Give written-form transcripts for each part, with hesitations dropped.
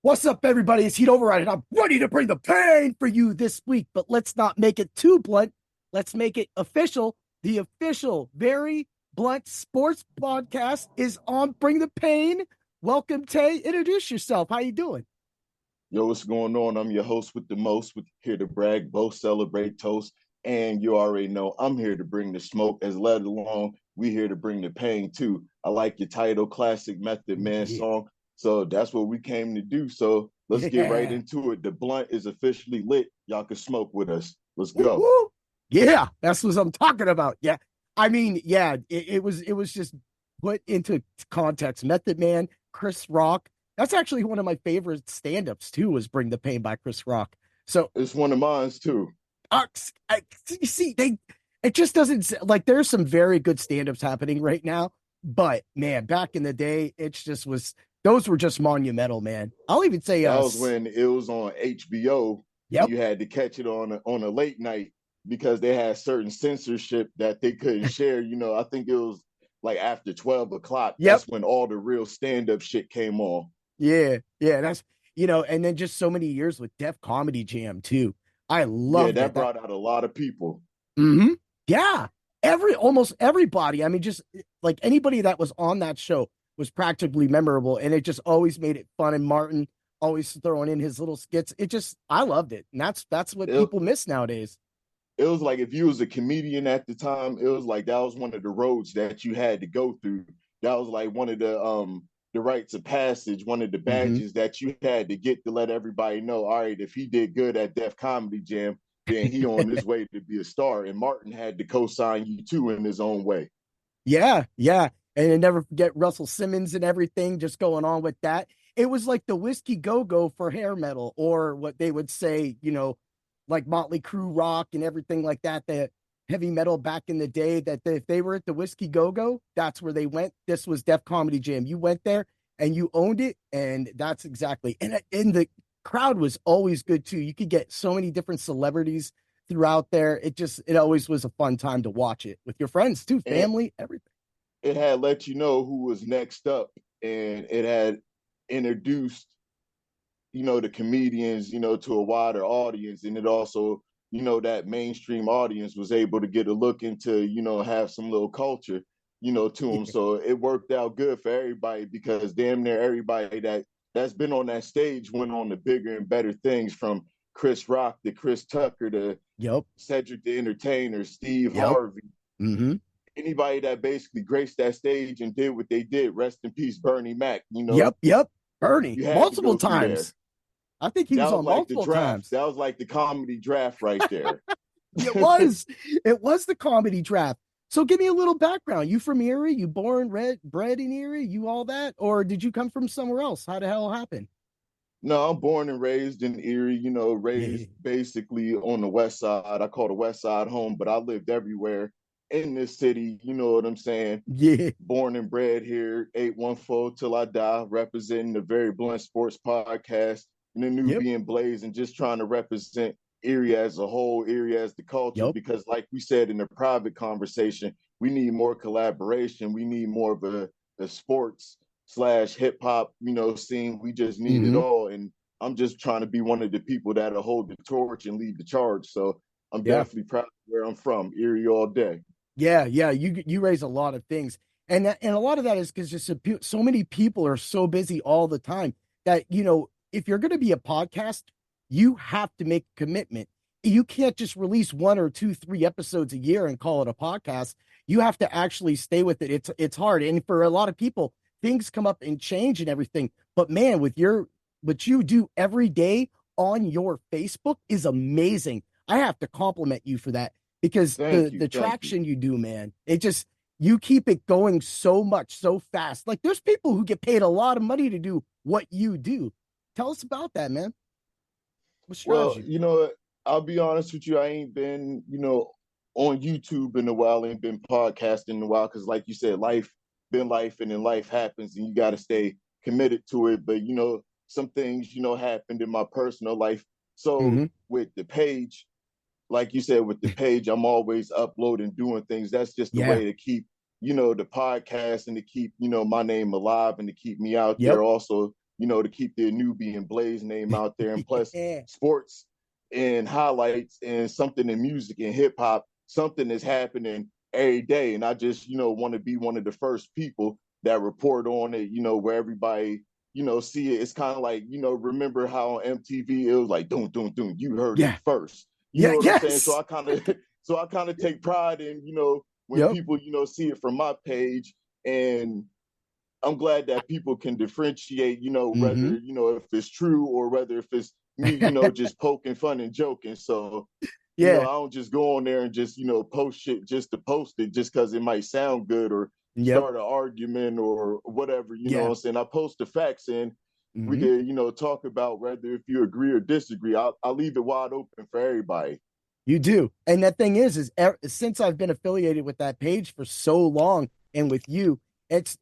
What's up, everybody? It's Heat Override, and I'm ready to bring the pain for you this week. But let's not make it too blunt. Let's make it official. The official, very blunt sports podcast is on Bring the Pain. Welcome, Taye. Introduce yourself. How you doing? Yo, what's going on? I'm your host with the most, with here to brag, boast, celebrate, toast, and you already know I'm here to bring the smoke. As let alone we here to bring the pain too. I like your title, classic Method Man Yeah, song. So that's what we came to do. So let's get right yeah. into it. The blunt is officially lit. Y'all can smoke with us. Let's Woo, go. woo. Yeah, that's what I'm talking about. Yeah, I mean, yeah, it was just put into context. Method Man, Chris Rock. That's actually one of my favorite stand-ups too. Was Bring the Pain by Chris Rock. So It's one of mine too. you see, it just doesn't like there's some very good stand-ups happening right now, but man, back in the day, it's just was those were just monumental, man. I'll even say That was when it was on HBO and yep. you had to catch it on a late night because they had certain censorship that they couldn't share. I think it was like after 12 o'clock. Yep. That's when all the real stand-up shit came on. Yeah, yeah, that's and then just so many years with Def Comedy Jam too. I Yeah, loved that it. That brought out a lot of people. yeah. Almost everybody. I mean, just like anybody that was on that show was practically memorable, and it just always made it fun. And Martin always throwing in his little skits. I loved it, and that's what It, people miss nowadays. it was like if you was a comedian at the time, it was like that was one of the roads that you had to go through. That was like one of the rites of passage, one of the Hmm. badges that you had to get to let everybody know, all right, if he did good at Def Comedy Jam, then he on his way to be a star. And Martin had to co-sign you too in his own way. Yeah, yeah. And then never forget Russell Simmons and everything just going on with that. It was like the whiskey go go for hair metal, or what they would say, like Motley Crue rock and everything like that. The heavy metal back in the day, if they were at the whiskey go go, that's where they went. This was Def Comedy Jam. You went there and you owned it. And that's exactly. And the crowd was always good too. You could get so many different celebrities throughout there. It always was a fun time to watch it with your friends too, And family, everything. it had let you know who was next up, and it had introduced the comedians to a wider audience, and it also that mainstream audience was able to get a look into have some little culture to them. So it worked out good for everybody because damn near everybody that's been on that stage went on to bigger and better things, from Chris Rock to Chris Tucker to Yep. Cedric the Entertainer, Steve Yep. Harvey. Mm-hmm. Anybody that basically graced that stage and did what they did, rest in peace, Bernie Mac. Yep. Yep. Bernie, You had to multiple go through there. times. I think he That was was on like the multiple draft. times. That was like the comedy draft right there. It was. It was the comedy draft. So give me a little background. You from Erie? You born, bred in Erie? You all that? Or did you come from somewhere else? How the hell happened? No, I'm born and raised in Erie, Yeah. raised basically on the west side. I call the west side home, but I lived everywhere in this city. You know what I'm saying? Yeah. Born and bred here, 814 till I die, representing the Very Blunt Sports Podcast and the new Yep. being Blaze, and just trying to represent Erie as a whole, Erie as the culture, Yep. because like we said in the private conversation, we need more collaboration. We need more of a sports slash hip hop, scene. We just need it Mm-hmm. all. And I'm just trying to be one of the people that'll hold the torch and lead the charge. So I'm Yeah. definitely proud of where I'm from, Erie all day. Yeah, yeah, you raise a lot of things, and a lot of that is because just so many people are so busy all the time that if you're going to be a podcast, you have to make a commitment. You can't just release one or two, three episodes a year and call it a podcast. You have to actually stay with it. It's hard, and for a lot of people, things come up and change and everything. But man, with your what you do every day on your Facebook is amazing. I have to compliment you for that because the Thank you. the Thank you. traction you do, man, it just you keep it going so much so fast. Like there's people who get paid a lot of money to do what you do. Tell us about that, man. What Well, strategy? I'll be honest with you. I ain't been, on YouTube in a while, ain't been podcasting in a while, because like you said, life been life, and then life happens and you got to stay committed to it. But, some things, happened in my personal life. So Mm-hmm. with the page, like you said, with the page, I'm always uploading, doing things. That's just the Yeah. way to keep, the podcast, and to keep, my name alive, and to keep me out Yep. there. Also, to keep their newbie and Blaze name out there. And plus Yeah. sports and highlights and something in music and hip hop, something is happening every day. And I just, want to be one of the first people that report on it, where everybody, see it. It's kind of like, remember how on MTV it was like, doom, doom, doom, you heard it Yeah. first. You Yeah. know what I'm saying? So Yes. I kind of, so I kind of take pride in, when Yep. people, see it from my page. And I'm glad that people can differentiate, Mm-hmm. whether, if it's true or whether if it's me, just poking fun and joking. So, I Yeah. don't just go on there and just, post shit just to post it just because it might sound good or Yep. start an argument or whatever, what Yeah. I'm saying? I post the facts and we Mm-hmm. could, talk about whether if you agree or disagree. I'll leave it wide open for everybody. You do. And the thing is since I've been affiliated with that page for so long and with you, it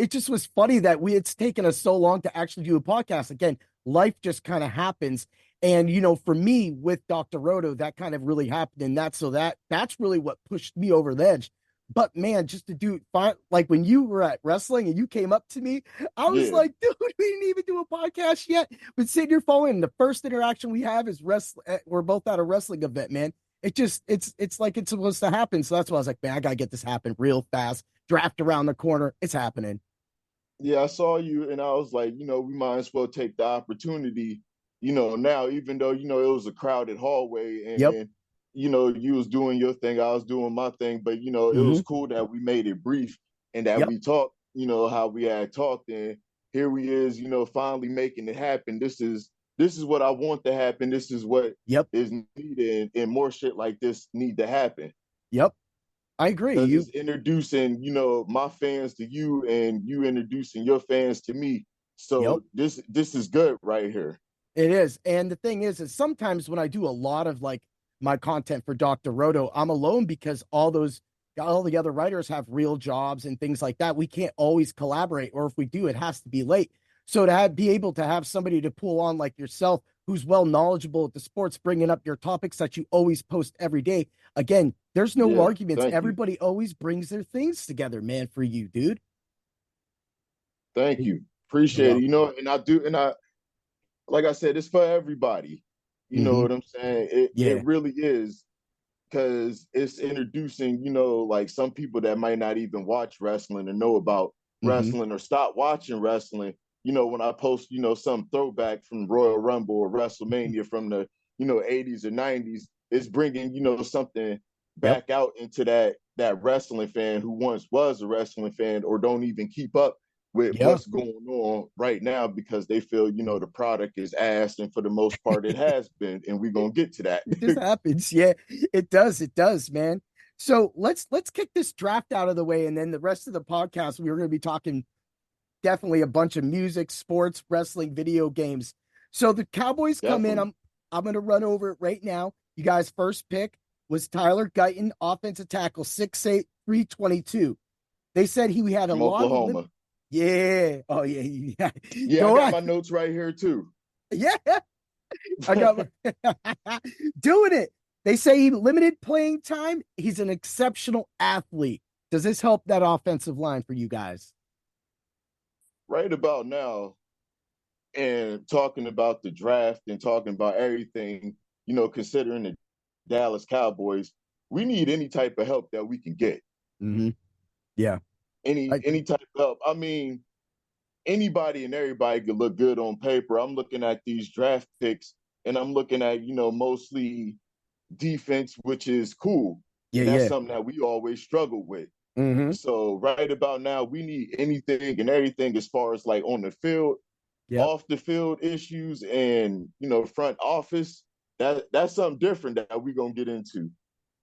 just was funny that it's taken us so long to actually do a podcast. Again, life just kind of happens. And for me with Dr. Roto, that kind of really happened. And that's really what pushed me over the edge. But man, just to do like when you were at wrestling and you came up to me, I was Yeah. like, dude, we didn't even do a podcast yet. But sitting here following, the first interaction we have is wrestling. We're both at a wrestling event, man. It's like it's supposed to happen. So that's why I was like, man, I gotta get this happen real fast. Draft around the corner. It's happening. Yeah, I saw you and I was like, we might as well take the opportunity, now, even though, it was a crowded hallway Yep. and, you was doing your thing, I was doing my thing, but, it Mm-hmm. was cool that we made it brief and that Yep. we talked, how we had talked. And here we is, finally making it happen. This is what I want to happen. This is what Yep. is needed, and more shit like this need to happen Yep. I agree. because it's introducing, my fans to you and you introducing your fans to me. Yep. So this is good right here. It is. And the thing is sometimes when I do a lot of like my content for Dr. Roto, I'm alone because all the other writers have real jobs and things like that. We can't always collaborate, or if we do, it has to be late. So be able to have somebody to pull on like yourself, who's well knowledgeable at the sports, bringing up your topics that you always post every day. Again, there's no Yeah, arguments. thank you. Everybody always brings their things together, man, for you, dude. Thank you. You're Appreciate it. welcome. And I do, and I like I said, it's for everybody. You know Mm-hmm. what I'm saying? It Yeah. really is because it's introducing, like some people that might not even watch wrestling or know about Mm-hmm. wrestling or stop watching wrestling. When I post, some throwback from Royal Rumble or WrestleMania from the, 80s or 90s, it's bringing, something Yep. back out into that wrestling fan who once was a wrestling fan or don't even keep up with Yeah. what's going on right now because they feel, the product is ass, and for the most part it has been, and we're gonna get to that. It just happens. Yeah, it does. It does, man. So let's kick this draft out of the way, and then the rest of the podcast we were going to be talking definitely a bunch of music, sports, wrestling, video games. So the Cowboys come in. Definitely. I'm going to run over it right now. You guys' first pick was Tyler Guyton, offensive tackle, 6'8", 322. They said he had a From lot of limp. Oklahoma. Yeah. Oh yeah. Yeah. Yeah, I Go got on. my notes right here too. Yeah. I got doing it. They say he limited playing time. He's an exceptional athlete. Does this help that offensive line for you guys? Right about now, and talking about the draft and talking about everything, considering the Dallas Cowboys, we need any type of help that we can get. Mm-hmm. Yeah, I Any agree. type of help. I mean, anybody and everybody could look good on paper. I'm looking at these draft picks and I'm looking at, mostly defense, which is cool. Yeah, And that's yeah. something that we always struggle with. Mm-hmm. So right about now, we need anything and everything as far as like on the field, Yep. off the field issues, and front office. That's something different that we're gonna get into.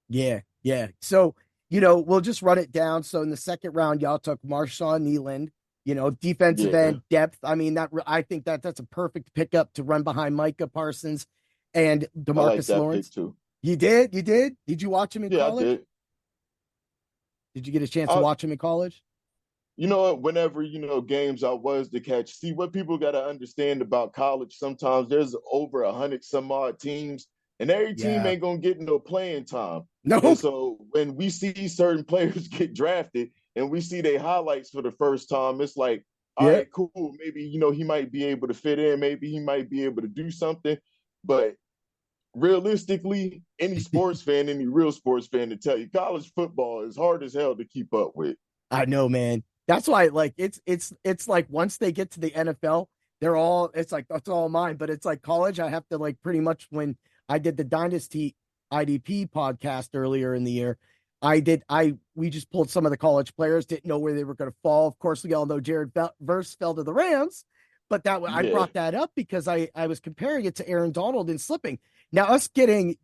Yeah, yeah. So, we'll just run it down. So in the second round, y'all took Marshawn Nealand, defensive Yeah, end depth. I mean, I think that's a perfect pickup to run behind Micah Parsons and I like Demarcus that pick Lawrence. too. You did? You did? Did you watch him in Yeah, I college? did. Did you get a chance to I, watch him in college? whenever games I was to catch. See, what people got to understand about college, sometimes there's over 100 some odd teams, and every team Yeah. ain't gonna get no playing time. And No. so when we see certain players get drafted and we see their highlights for the first time, it's like, all Yeah. right, cool. Maybe, he might be able to fit in. Maybe he might be able to do something. But realistically, any real sports fan to tell you, college football is hard as hell to keep up with. I know, man. That's why like it's like once they get to the NFL, they're all it's like that's all mine. But it's like college, I have to like pretty much when I did the Dynasty IDP podcast earlier in the year, we just pulled some of the college players, didn't know where they were going to fall. Of course, we all know Verse fell to the Rams, but I Yeah. brought that up because I was comparing it to Aaron Donald and slipping. Now us getting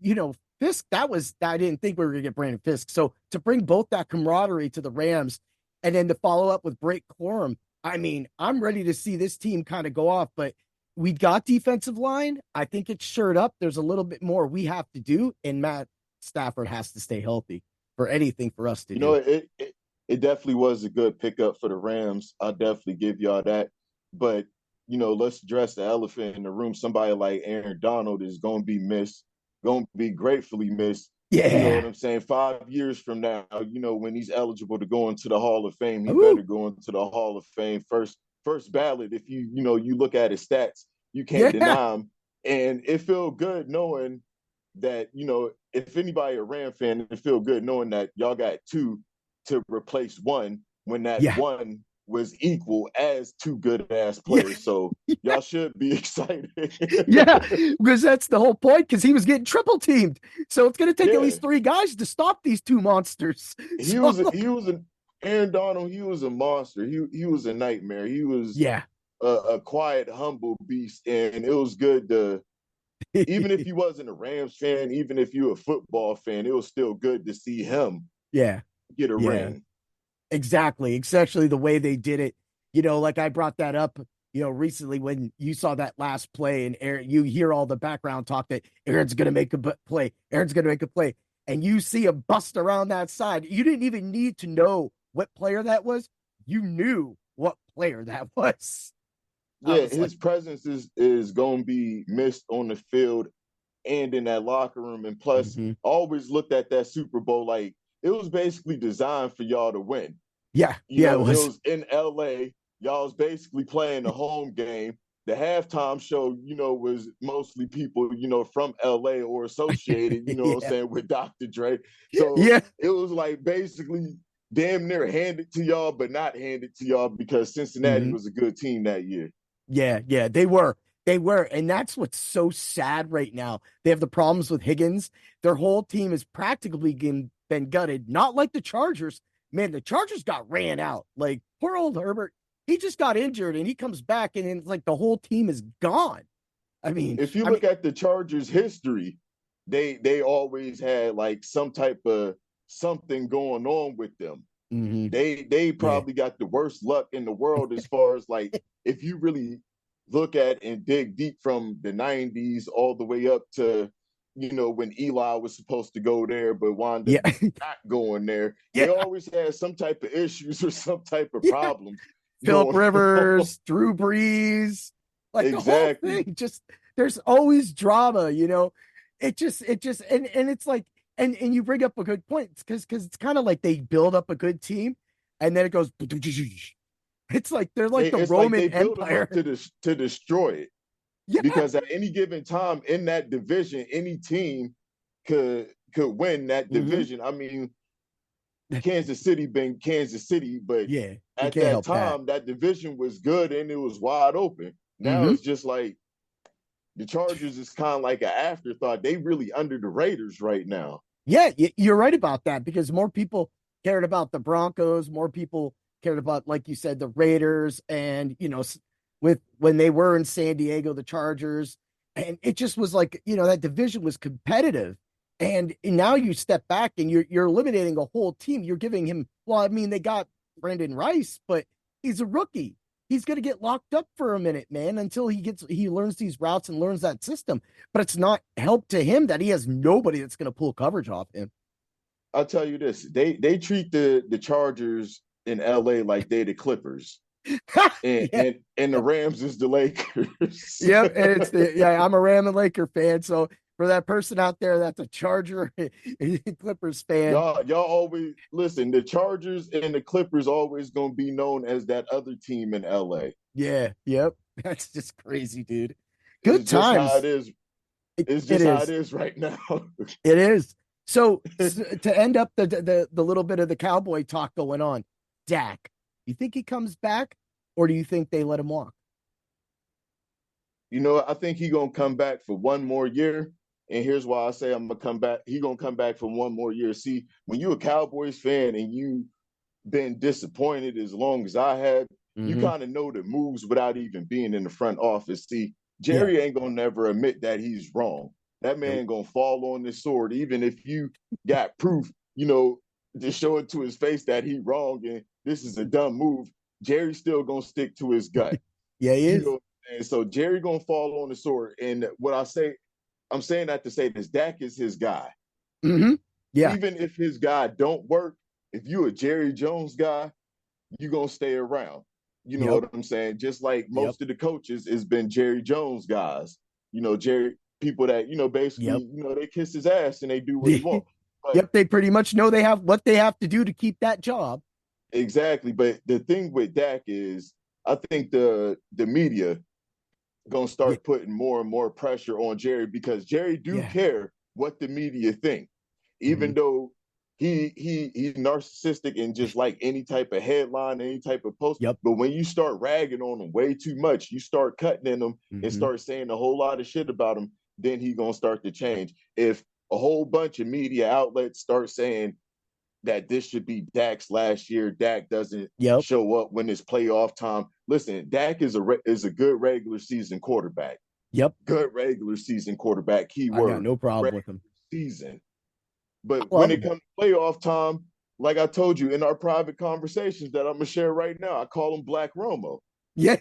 Fisk, I didn't think we were going to get Brandon Fisk. So to bring both that camaraderie to the Rams and then to follow up with Blake Corum, I mean, I'm ready to see this team kind of go off, but we got defensive line. I think it's shored up. There's a little bit more we have to do, and Matt Stafford has to stay healthy for anything for us to You know, do. it definitely was a good pickup for the Rams. I'll definitely give y'all that. But, let's address the elephant in the room. Somebody like Aaron Donald is going to be missed, going to be gratefully missed. You know Yeah. what I'm saying? 5 years from now, when he's eligible to go into the Hall of Fame, he Ooh. better go into the Hall of Fame first ballot. If you look at his stats, you can't Yeah. deny him. And it feels good knowing that, if anybody a Ram fan, it feel good knowing that y'all got two to replace one when that Yeah. one was equal as two good ass Yeah. players. So y'all should be excited. Yeah. Because that's the whole point, because he was getting triple teamed. So it's going to take at Yeah, least three guys to stop these two monsters. he So, was a, he was an Aaron Donald. He was a monster. He was a nightmare. He was yeah. a quiet, humble beast, and it was good to. Even if you wasn't a Rams fan, even if you a football fan, it was still good to see him Yeah. get a Yeah. ring. Exactly. Especially the way they did it. Like I brought that up, recently when you saw that last play and Aaron, you hear all the background talk that Aaron's going to make a play. Aaron's going to make a play. And you see a bust around that side. You didn't even need to know what player that was. You knew what player that was. I Yeah, was like, his presence is going to be missed on the field and in that locker room. And plus, mm-hmm. I always looked at that Super Bowl like it was basically designed for y'all to win. Yeah. Yeah, it It was. was in LA. Y'all was basically playing the home game. The halftime show, was mostly people, from LA or associated, what I'm Yeah. saying, with Dr. Dre. So Yeah. it was like basically damn near handed to y'all, but not handed to y'all because Cincinnati Mm-hmm. was a good team that year. Yeah, yeah, they were. They were. And that's what's so sad right now. They have the problems with Higgins. Their whole team has practically been gutted. Not like the Chargers. Man, the Chargers got ran out. Like poor old Herbert, he just got injured and he comes back and it's like the whole team is gone. I mean, If you I mean, look at the Chargers' history, they always had like some type of something going on with them. mhm, They yeah, probably got the worst luck in the world as far as like if you really look at and dig deep from the 90s all the way up to when Eli was supposed to go there but wound up yeah, not going there. They yeah, always had some type of issues or some type of yeah. problems Philip going on. Rivers, Drew Brees, like the whole Exactly. thing. Just there's always drama. It just and it's like and you bring up a good point because it's kind of like they build up a good team and then it goes. It's like they're like the It's like Roman they build them up Empire. to destroy it Yeah. because at any given time in that division, any team could win that Hmm. division. I mean, Kansas City been Kansas City, but Yeah. You at can't that help that. time, that division was good and it was wide open. Now Hmm. it's just like the Chargers is kind of like an afterthought. They really under the Raiders right now. Yeah, you're right about that because more people cared about the Broncos, more people cared about, like you said, the Raiders, and with when they were in San Diego, the Chargers, and it just was like that division was competitive, and now you step back and you're eliminating a whole team. You're giving him, well, I mean, they got Brandon Rice, but he's a rookie. He's going to get locked up for a minute, man, until he learns these routes and learns that system, but it's not help to him that he has nobody that's going to pull coverage off him. I'll tell you this: they treat the Chargers in LA like they the Clippers, and Yeah, and, and the Rams is the Lakers. yeah, and it's the yeah. I'm a Ram and Laker fan, so for that person out there that's a Charger Clippers fan. Y'all always listen. The Chargers and the Clippers always gonna be known as that other team in LA. Yeah, yep. That's just crazy, dude. Good It's just how it times. is. It's It just how it is. is right now. It is. So to end up the little bit of the cowboy talk going on, Dak, you think he comes back, or do you think they let him walk? I think he gonna come back for one more year. And here's why I say I'm gonna come back. He gonna come back for one more year. See, when you a Cowboys fan and you been disappointed as long as I have, you Mm-hmm. kind of know the moves without even being in the front office. See, Yeah. Jerry ain't gonna never admit that he's wrong. That Nope. man gonna fall on the sword, even if you got proof, to show it to his face that he wrong and this is a dumb move. Jerry's still gonna stick to his gut. Yeah, he You is. know, and so Jerry gonna fall on the sword. And what I say, I'm saying that to say this: Dak is his guy. Mm-hmm. Yeah. Even if his guy don't work, if you a Jerry Jones guy, you gonna stay around. You know Yep. what I'm saying? Just like Yep. most of the coaches has been Jerry Jones guys. Jerry people that, basically, Yep. they kiss his ass and they do what he wants. But Yep. They pretty much know they have what they have to do to keep that job. exactly. But the thing with Dak is I think the media gonna Yeah. start putting more and more pressure on Jerry because Jerry do Yeah. care what the media think, Mm-hmm. even though he's narcissistic and just like any type of headline, any type of post. Yep. But when you start ragging on him way too much, you start cutting in him and Mm-hmm. start saying a whole lot of shit about him, then he gonna start to change. If a whole bunch of media outlets start saying that this should be Dak's last year. Dak doesn't Yep. show up when it's playoff time. Listen, Dak is a good regular season quarterback. Yep. Good regular season quarterback. I got Keyword no problem regular with him. season. I But when love it him. comes to playoff time, like I told you in our private conversations that I'm gonna share right now, I call him Black Romo. Yeah,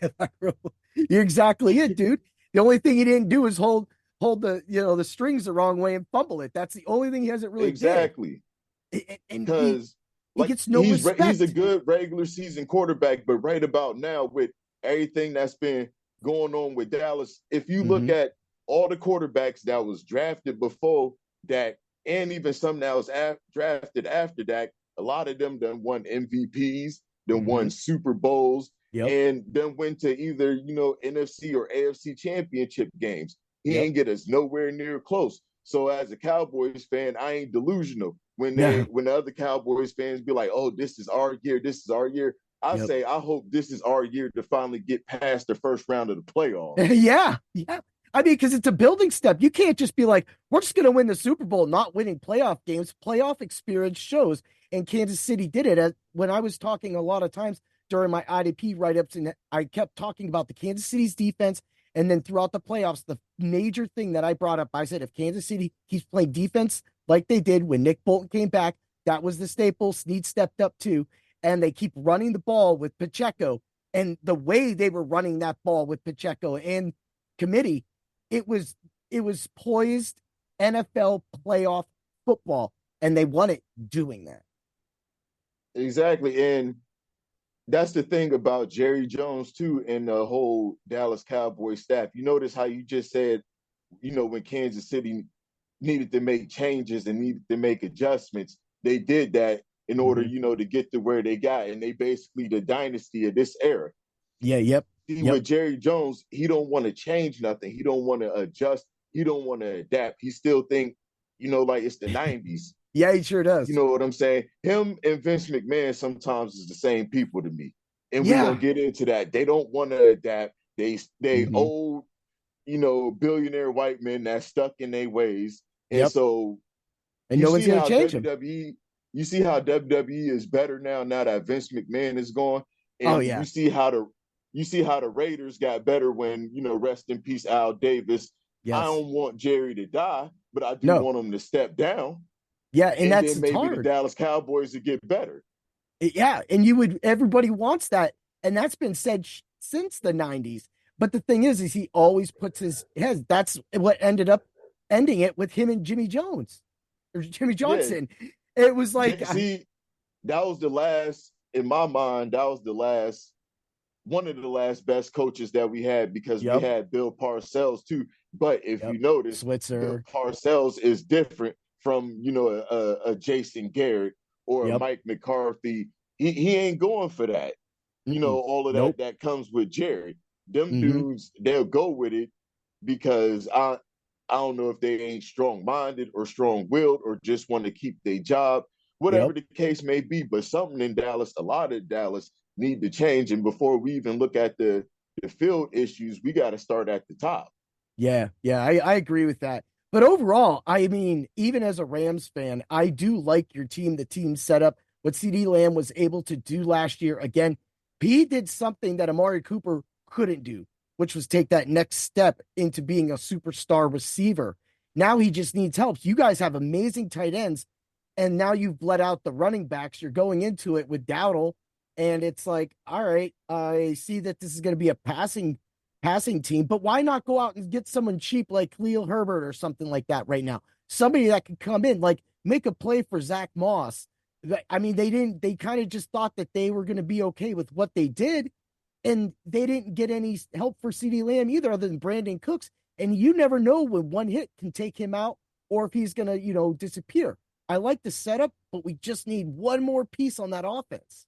you're exactly it, dude. The only thing he didn't do is hold the strings the wrong way and fumble it. That's the only thing he hasn't really did. Exactly. And Because he like gets no he's a respect. good regular season quarterback, but right about now with everything that's been going on with Dallas, if you look Mm-hmm. at all the quarterbacks that was drafted before Dak, and even some that was drafted after Dak, a lot of them done won MVPs, then Mm-hmm. won Super Bowls, Yep. and then went to either NFC or AFC championship games. He Yep. ain't get us nowhere near close. So as a Cowboys fan, I ain't delusional No. when the other Cowboys fans be like, "Oh, this is our year, this is our year." I Yep. say, I hope this is our year to finally get past the first round of the playoffs. Yeah. Yeah. I mean, because it's a building step. You can't just be like, we're just going to win the Super Bowl, not winning playoff games. Playoff experience shows. And Kansas City did it. When I was talking a lot of times during my IDP write ups, and I kept talking about the Kansas City's defense. And then throughout the playoffs, the major thing that I brought up, I said, if Kansas City keeps playing defense like they did when Nick Bolton came back, that was the staple. Snead stepped up too. And they keep running the ball with Pacheco. And the way they were running that ball with Pacheco and committee, it was poised NFL playoff football, and they won it doing that. Exactly, and that's the thing about Jerry Jones too, and the whole Dallas Cowboys staff. You notice how you just said, when Kansas City needed to make changes and needed to make adjustments, they did that in order, Mm-hmm. to get to where they got, and they basically the dynasty of this era. Yeah. Yep. See, Yep. with Jerry Jones, he don't want to change nothing. He don't want to adjust. He don't want to adapt. He still think, like it's the '90s. Yeah, he sure You does. know what I'm saying? Him and Vince McMahon sometimes is the same people to me, and we're gonna Yeah. get into that. They don't want to adapt. They Mm-hmm. old, billionaire white men that's stuck in their ways, and Yep. so And you no one's see gonna how change him. WWE, you see how WWE is better now that Vince McMahon is gone, Oh and yeah. you see how the Raiders got better when rest in peace Al Davis. I Yes. don't want Jerry to die, but I do No. want him to step down, Yeah, and and that's then it's maybe the hard. Dallas Cowboys to get better. Yeah, and everybody wants that, and that's been said since the '90s. But the thing is he always puts his has. That's what ended up ending it with him and Jimmy Jones or Jimmy Yeah, Johnson. It was like, see, that was the last in my mind. That was the last one of the last best coaches that we had because we Yep. had Bill Parcells too. But if Yep. you notice, Bill Switzer. Parcells is different from a Jason Garrett or a Yep. Mike McCarthy. He ain't going for that. Mm-mm. All of Nope. that comes with Jerry. Them Mm-hmm. dudes, they'll go with it because I don't know if they ain't strong minded or strong willed or just want to keep their job, whatever Yep. the case may be. But something in Dallas, a lot of Dallas need to change. And before we even look at the field issues, we got to start at the top. Yeah, yeah, I agree with that. But overall, I mean, even as a Rams fan, I do like your team, the team setup, what CD Lamb was able to do last year. Again, he did something that Amari Cooper couldn't do, which was take that next step into being a superstar receiver. Now he just needs help. You guys have amazing tight ends, and now you've bled out the running backs. You're going into it with Dowdle, and it's like, all right, I see that this is going to be a passing team, but why not go out and get someone cheap like Khalil Herbert or something like that right now? Somebody that could come in, like make a play for Zach Moss. I mean, they kind of just thought that they were going to be okay with what they did, and they didn't get any help for CD Lamb either, other than Brandon Cooks. And you never know when one hit can take him out or if he's going to, disappear. I like the setup, but we just need one more piece on that offense.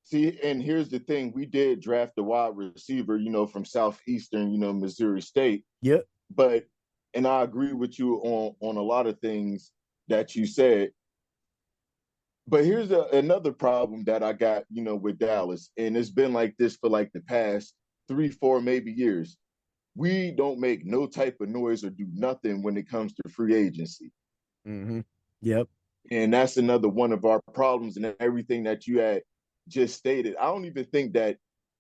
See, and here's the thing: we did draft a wide receiver, from Southeastern, Missouri State. Yep. But and I agree with you on a lot of things that you said. But here's another problem that I got, with Dallas, and it's been like this for like the past 3, 4, maybe years. We don't make no type of noise or do nothing when it comes to free agency. Mm-hmm. Yep. And that's another one of our problems and everything that you had just stated. I don't even think that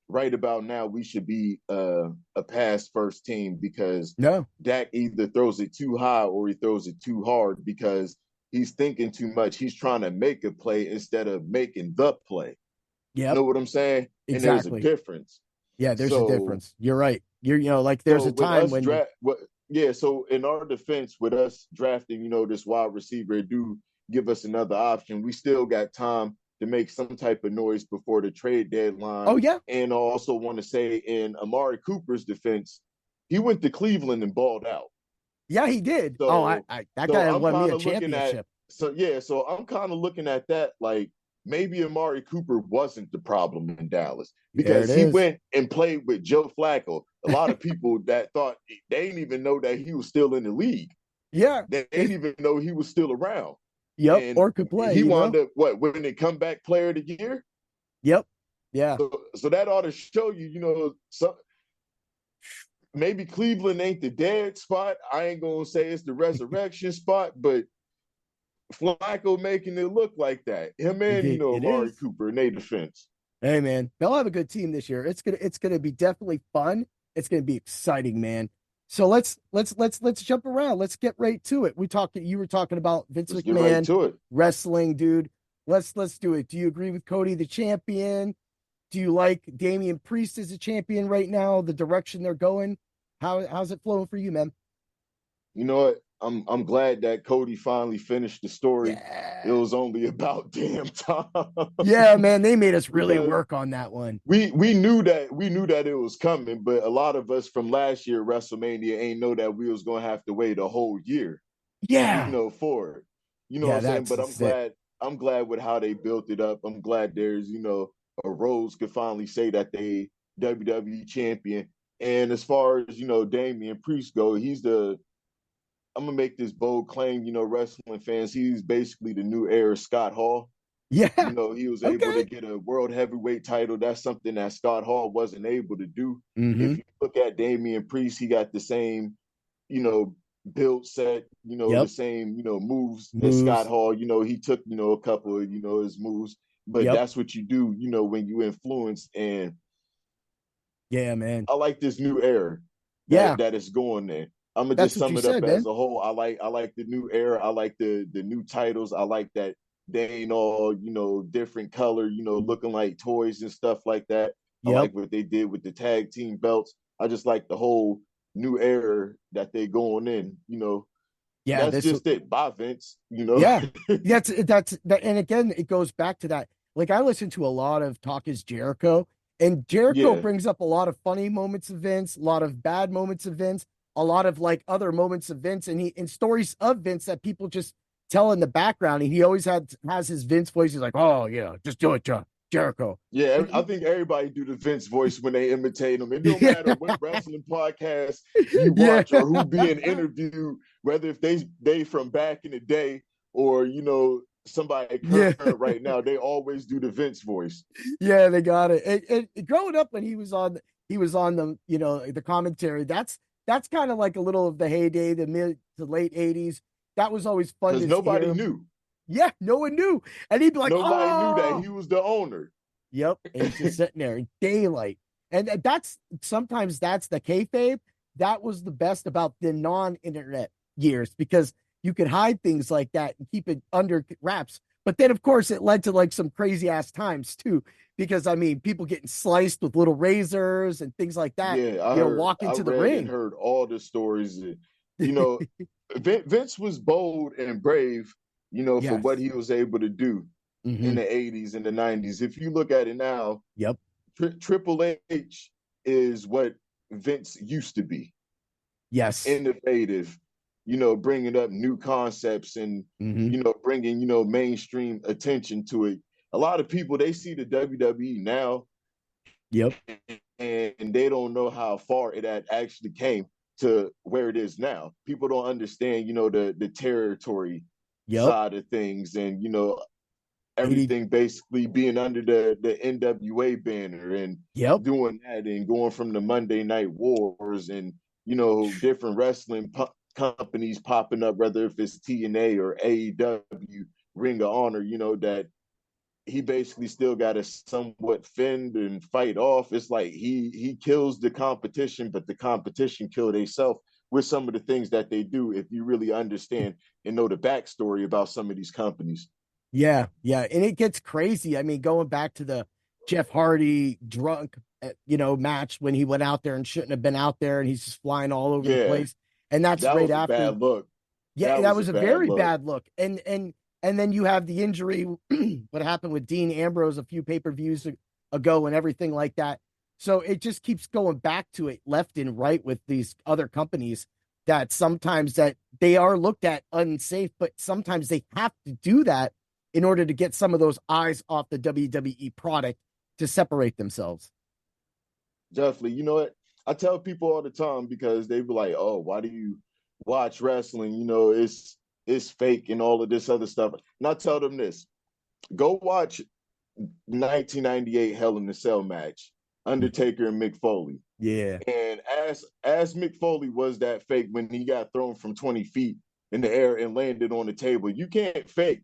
right about now we should be a pass first team because No. Dak either throws it too high or he throws it too hard because he's thinking too much. He's trying to make a play instead of making the play. You Yep. know what I'm saying? And there's a Exactly. difference. Yeah, there's a So difference. You're right. Like there's so a with time us when draft, what? Yeah. So in our defense, with us drafting, this wide receiver, do give us another option. We still got time to make some type of noise before the trade deadline. oh yeah, And I also want to say, in Amari Cooper's defense, he went to Cleveland and balled out. yeah, he did. Oh, I, So, I that so guy I'm won me kind a of looking at, championship. so yeah, so I'm kind of looking at that like maybe Amari Cooper wasn't the problem in Dallas There it because he is. went and played with Joe Flacco. A lot of people that thought they didn't even know that he was still in the league. Yeah. They They didn't even know he was still around. yep, And or could play, he wound up what winning the comeback player of the year. Yep. Yeah. So that ought to show you, maybe Cleveland ain't the dead spot. I ain't gonna say it's the resurrection spot, but Flacco making it look like that. Him and It Amari is. Cooper in their defense. Hey man, they'll have a good team this year. It's gonna be definitely fun. It's gonna be exciting, man. So let's jump around. Let's get right to it. You were talking about Vince Let's get right McMahon, to it. wrestling, dude. Let's do it. Do you agree with Cody the champion? Do you like Damian Priest as a champion right now? The direction they're going? How's it flowing for you, man? You know what? I'm glad that Cody finally finished the story. It Yeah. was only about damn time Yeah, man, they made us really because work on that one. we knew that it was coming, but a lot of us from last year WrestleMania ain't know that we was gonna have to wait a whole year, Yeah. for it. You know what Yeah, I'm saying? that's But I'm just it. glad I'm glad with how they built it up. I'm glad there's, a Rose could finally say that they WWE champion. And as far as, Damian Priest go, I'm gonna make this bold claim, wrestling fans, he's basically the new era Scott Hall. Yeah. He was able to Okay. get a world heavyweight title. That's something that Scott Hall wasn't able to do. Mm-hmm. If you look at Damian Priest, he got the same, you know, build set, the Yep. same, moves as Scott Moves. Hall. He took, a couple of, his moves, but Yep. that's what you do, when you influence. And Yeah, man. I like this new era Yeah. that is going there. I'm gonna That's just what you sum it up said, as man. a whole. I like the new era. I like the new titles. I like that they ain't all different color, looking like toys and stuff like that. I Yep. like what they did with the tag team belts. I just like the whole new era that they going in. Yeah, That's this just it. Bye, Vince. yeah. That's that, and again it goes back to that. Like I listen to a lot of Talk is Jericho, And Jericho Yeah, brings up a lot of funny moments of Vince, a lot of bad moments of Vince, a lot of like other moments of Vince, and stories of Vince that people just tell in the background. And he always has his Vince voice. He's like, "Oh yeah, just do it, Jericho." yeah. And I think everybody do the Vince voice when they imitate him. It don't yeah, matter what wrestling podcast you yeah, watch or who being interviewed, whether if they from back in the day or somebody yeah. current right now, they always do the Vince voice. Yeah, they got it. Growing up when he was on the the commentary. That's kind of like a little of the heyday, the mid to late '80s. That was always fun Because to hear nobody him. knew. Yeah, no one knew, and he'd be like, Nobody knew that "Oh, he was the owner. yep," and he's just sitting there in daylight. And that's sometimes that's the kayfabe. That was the best about the non-internet years because you could hide things like that and keep it under wraps. But then, of course, it led to like some crazy ass times too, because I mean, people getting sliced with little razors and things like that. Yeah, Walk I into the read and ring. heard all the stories. You know, Vince was bold and brave, for what Yes. he was able to do in Hmm. the 80s and the 90s. If you look at it now, Yep. Triple H is what Vince used to be, Yes. innovative, bringing up new concepts and, Hmm. bringing, mainstream attention to it. A lot of people, they see the WWE now Yep. and they don't know how far it had actually came to where it is now. People don't understand, the territory Yep. side of things and, 80. everything basically being under the NWA banner and Yep. doing that and going from the Monday Night Wars and different wrestling companies popping up, whether if it's TNA or AEW, Ring of Honor, that he basically still got to somewhat fend and fight off. It's like he kills the competition, but the competition kill themselves with some of the things that they do. If you really understand and know the backstory about some of these companies. Yeah, yeah, and it gets crazy. I mean, going back to the Jeff Hardy drunk, match when he went out there and shouldn't have been out there, and he's just flying all over the Yeah, place, and that's that right was a after. bad look. Yeah, That that was a was a bad very look. bad look, and then you have the injury, what happened with Dean Ambrose a few pay-per-views ago, and everything like that. So it just keeps going back to it left and right with these other companies that sometimes that they are looked at unsafe, but sometimes they have to do that in order to get some of those eyes off the WWE product to separate themselves. Definitely. You know what? I tell people all the time because they be like, "Oh, why do you watch wrestling? It's fake and all of this other stuff." And I tell them this: go watch 1998 Hell in a Cell match, Undertaker and Mick Foley. Yeah. And as Mick Foley was that fake when he got thrown from 20 feet in the air and landed on the table, you can't fake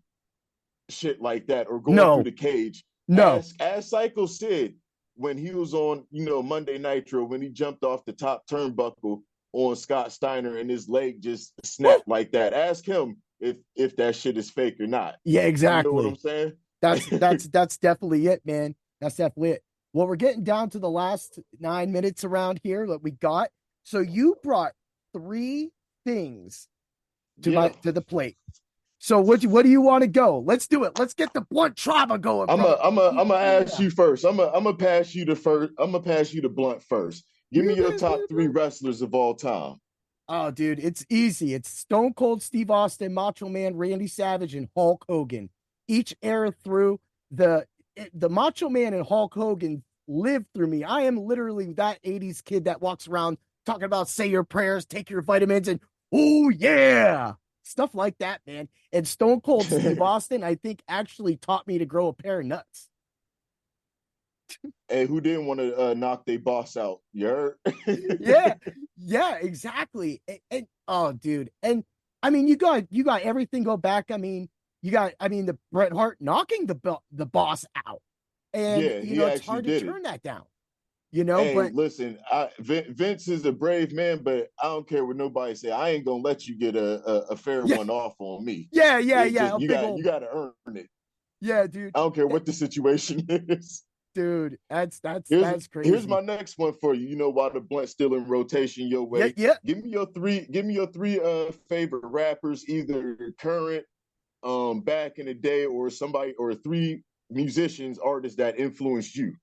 shit like that or going through No, the cage. no. As Psycho Sid when he was on, Monday Nitro when he jumped off the top turnbuckle on Scott Steiner and his leg just Woo! snapped like that. Ask him if that shit is fake or not. Yeah, You know what I'm exactly. saying? That's definitely it, man. That's definitely it. Well, we're getting down to the last 9 minutes around here that we got. So you brought three things Yeah. to the plate. So what do you want to go? Let's do it. Let's get the blunt trauma going, brother. I'm gonna ask Yeah. you first. I'm gonna pass you the first. I'm gonna pass you the blunt first. Give me You your bet, top three baby. wrestlers of all time. Oh, dude, it's easy. It's Stone Cold Steve Austin, Macho Man Randy Savage, and Hulk Hogan. Each era through the the Macho Man and Hulk Hogan lived through me. I am literally that '80s kid that walks around talking about say your prayers, take your vitamins, and oh yeah, stuff like that, man. And Stone Cold Steve Austin, I think, actually taught me to grow a pair of nuts. Hey, who didn't want to knock their boss out? You heard? Yeah, yeah, exactly. Oh, dude, and I mean, you got everything go back. I mean, the Bret Hart knocking the boss out, and Yeah, he it's actually hard to did it. turn that down. Hey, But listen, Vince is a brave man, but I don't care what nobody say. I ain't gonna let you get a fair yeah, one off on me. It yeah, just a big you old got to earn it. yeah, dude. I don't care Eh, what the situation is. dude, Here's that's here's crazy. my next one for you. You know why the blunt still in rotation your Yeah, way? yeah. Give me your three favorite rappers, either current, back in the day, or somebody or three musicians, artists that influenced you.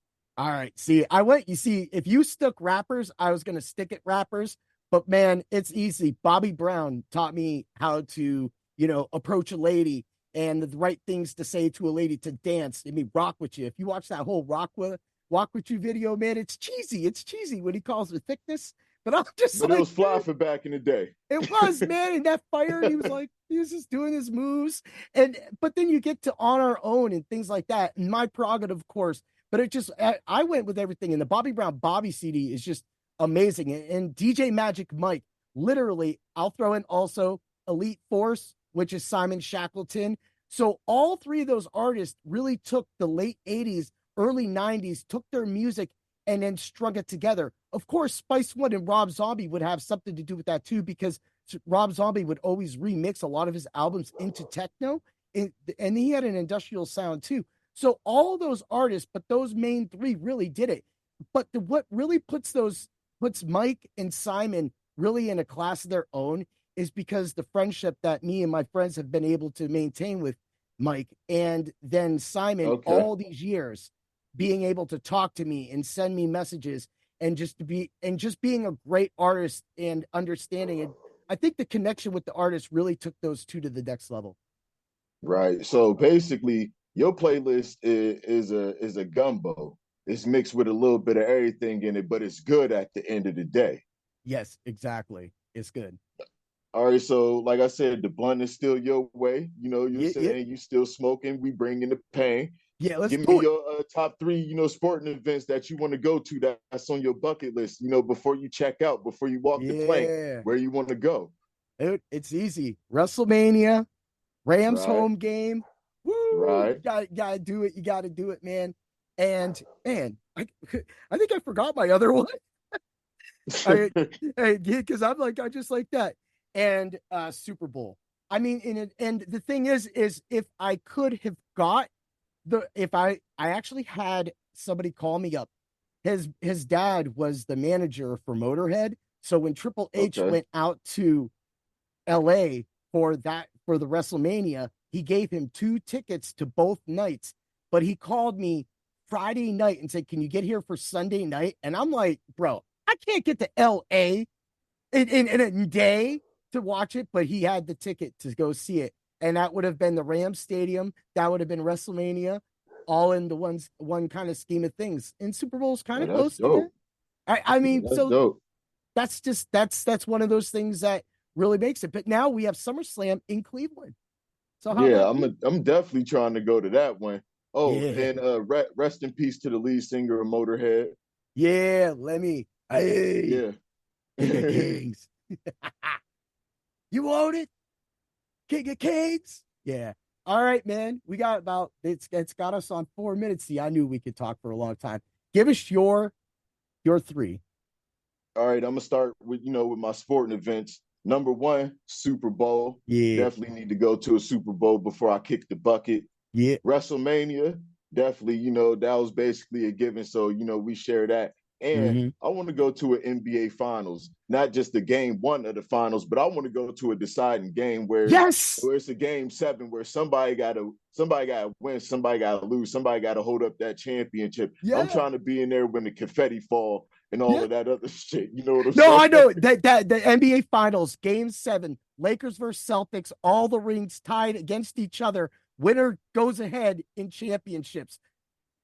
All right. See, you see, if you stuck rappers, I was going to stick at rappers, but man, it's easy. Bobby Brown taught me how to, approach a lady and the right things to say to a lady to dance. I mean, rock with you. If you watch that whole walk with you video, man, it's cheesy. It's cheesy when he calls it thickness, but I'm just But it like, was fly dude, for back in the day. it was, man, and that fire, and he was just doing his moves. And but then you get to On Our Own and things like that. And my prerogative, of course, but it just I went with everything. And the Bobby Brown Bobby CD is just amazing. And DJ Magic Mike, literally, I'll throw in also Elite Force, which is Simon Shackleton. So all three of those artists really took the late 80s, early 90s, took their music and then strung it together. Of course, Spice One and Rob Zombie would have something to do with that too, because Rob Zombie would always remix a lot of his albums into techno, and he had an industrial sound too. So all those artists, but those main three really did it. But what really puts Mike and Simon really in a class of their own is because the friendship that me and my friends have been able to maintain with Mike and then Simon Okay. all these years being able to talk to me and send me messages and just being a great artist and understanding it. I think the connection with the artist really took those two to the next level. Right. So basically, your playlist is a gumbo. It's mixed with a little bit of everything in it, but it's good at the end of the day. Yes, exactly. It's good. All right. So, like I said, the blunt is still your way. You're Yeah, yeah, saying you still smoking. We bring in the pain. yeah. Let's Give me do it. your top three, sporting events that you want to go to that's on your bucket list. Before you check out, before you walk the plank, Yeah, where you want to go. dude, it's easy. WrestleMania, Rams Right. home game. Woo! Right. Gotta do it. You gotta do it, man. And man, I think I forgot my other one. Because I just like that. And Super Bowl. I mean, and the thing is if I could have got if I actually had somebody call me up. His dad was the manager for Motorhead. So when Triple H Okay. went out to LA for the WrestleMania, he gave him 2 tickets to both nights. But he called me Friday night and said, "Can you get here for Sunday night?" And I'm like, "Bro, I can't get to LA in a day to watch it." But he had the ticket to go see it, and that would have been the Rams Stadium. That would have been WrestleMania, all in the one kind of scheme of things. And Super Bowl's kind Yeah, of that's close to that. dope. I Yeah, mean, that's so dope. that's one of those things that really makes it. But now we have SummerSlam in Cleveland. So how Yeah, about you? I'm definitely trying to go to that one. Oh, Yeah, and rest in peace to the lead singer of Motorhead. yeah. Let me. Hey, Yeah. King of Kings. You own it, King of Kings. Yeah. All right, man. We got about it's got us on 4 minutes. See, I knew we could talk for a long time. Give us your three. All right, I'm gonna start with with my sporting events. Number one, Super Bowl. Yeah, Definitely need to go to a Super Bowl before I kick the bucket. yeah. WrestleMania, definitely, that was basically a given. So, we share that. And Mm-hmm. I want to go to an NBA finals, not just the game one of the finals, but I want to go to a deciding game Yes. where it's a game seven where somebody gotta win, somebody gotta lose, somebody gotta hold up that championship. I'm Yeah. trying to be in there when the confetti fall and all Yeah. of that other shit. You know what I'm No, saying? I know that the NBA Finals, Game 7, Lakers versus Celtics, all the rings tied against each other. Winner goes ahead in championships.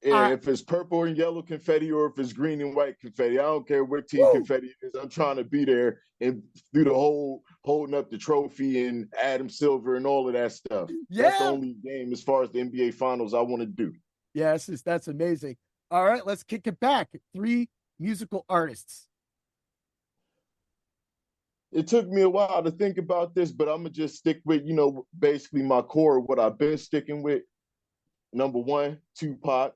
Yeah, Uh, if it's purple and yellow confetti or if it's green and white confetti, I don't care what team woo, confetti is. I'm trying to be there and do the whole holding up the trophy and Adam Silver and all of that stuff. That's the yeah, only game as far as the NBA Finals I want to do. yes, that's amazing. All right, let's kick it back. Three musical artists. It took me a while to think about this, but I'm gonna just stick with basically my core, what I've been sticking with. Number one, Tupac.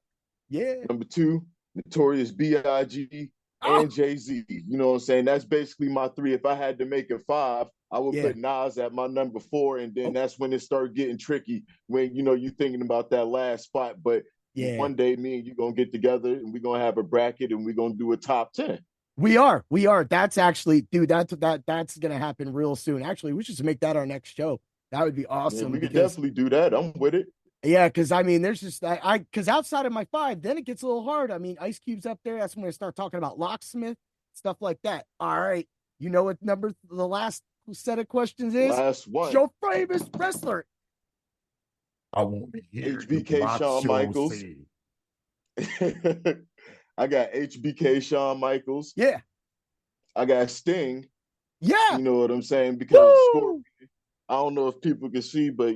Yeah. Number two, Notorious B.I.G. Oh, and Jay-Z. You know what I'm saying? That's basically my three. If I had to make it five, I would yeah. put Nas at my number four, and then Oh, that's when it started getting tricky when you're thinking about that last spot. But yeah. one day, me and you gonna get together, and we're gonna have a bracket, and we're gonna do a top 10. We are. We are. That's actually, dude, that's gonna happen real soon. Actually, we should just make that our next show. That would be Yeah, awesome we could because definitely do that. I'm with it. Yeah, because I mean, there's just because outside of my five, then it gets a little hard. I mean, Ice Cube's up there. That's when I start talking about locksmith stuff like that. All right, you know what number the last set of questions is? Last It's one. your famous wrestler. I want to hear the HBK Shawn macho Michaels. say. I got HBK Shawn Michaels. Yeah, I got Sting. yeah. You know what I'm saying? Because Woo! Scorpion, I don't know if people can see, but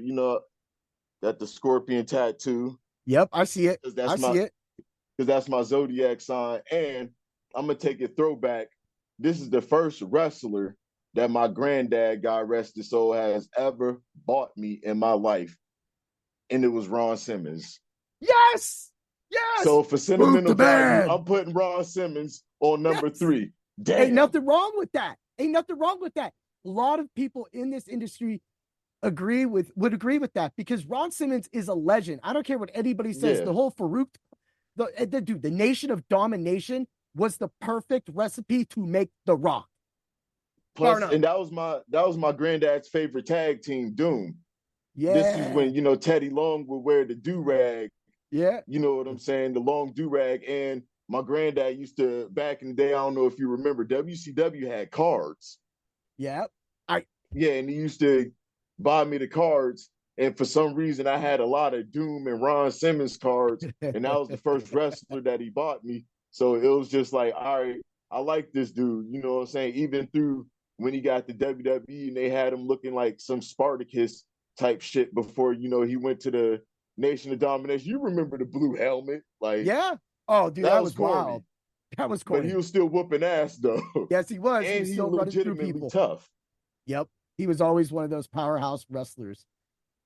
got the Scorpion tattoo. Yep, I see it. Because I that's see my it. because that's my zodiac sign. And I'm gonna take it throwback. This is the first wrestler that my granddad, God rest his soul, has ever bought me in my life. And it was Ron Simmons. Yes, yes. So for Boot sentimental the value, man. I'm putting Ron Simmons on number Yes. 3. Ain't Damn. nothing wrong with that. Ain't nothing wrong with that. A lot of people in this industry would agree with that because Ron Simmons is a legend. I don't care what anybody says. Yeah. The whole Farouk, the dude, the Nation of Domination was the perfect recipe to make The Rock. Bar Plus, none. and that was my granddad's favorite tag team, Doom. This is Yeah, when Teddy Long would wear the do rag. yeah, You know what I'm saying? The long do rag. And my granddad used to back in the day. I don't know if you remember. WCW had cards. yeah. I Yeah, and he used to buy me the cards. And for some reason, I had a lot of Doom and Ron Simmons cards, and that was the first wrestler that he bought me. So it was just like, all right, I like this dude. You know what I'm saying? Even through when he got the WWE and they had him looking like some Spartacus type shit before he went to the Nation of Domination. You remember the blue helmet? Like yeah. Oh, dude, that that was was corny, wild. That was but he corny. was still whooping ass though, Yes, he was. He and was he still was running through legitimately people. tough. Yep. He was always one of those powerhouse wrestlers.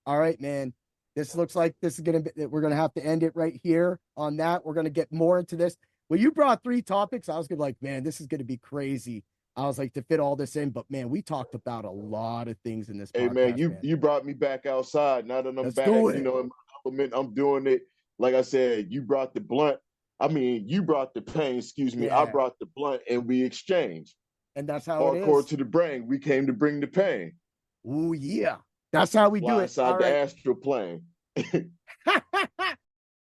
All right, man. This looks like this is gonna be we're gonna have to end it right here on that. We're gonna get more into this. Well, you brought three topics. I was gonna like, man, this is gonna be crazy. I was like to fit all this in, but man, we talked about a lot of things in this Hey man, podcast, you man. you brought me back outside. Now that I'm Let's back, do it. in my element, I'm doing it. Like I said, you brought the blunt. I mean, you brought the pain, excuse me. I Yeah. brought the blunt and we exchanged. And that's how it Hardcore is. to the brain. We came to bring the pain. Oh yeah. That's how we do Fly it. All inside the right. astral plane.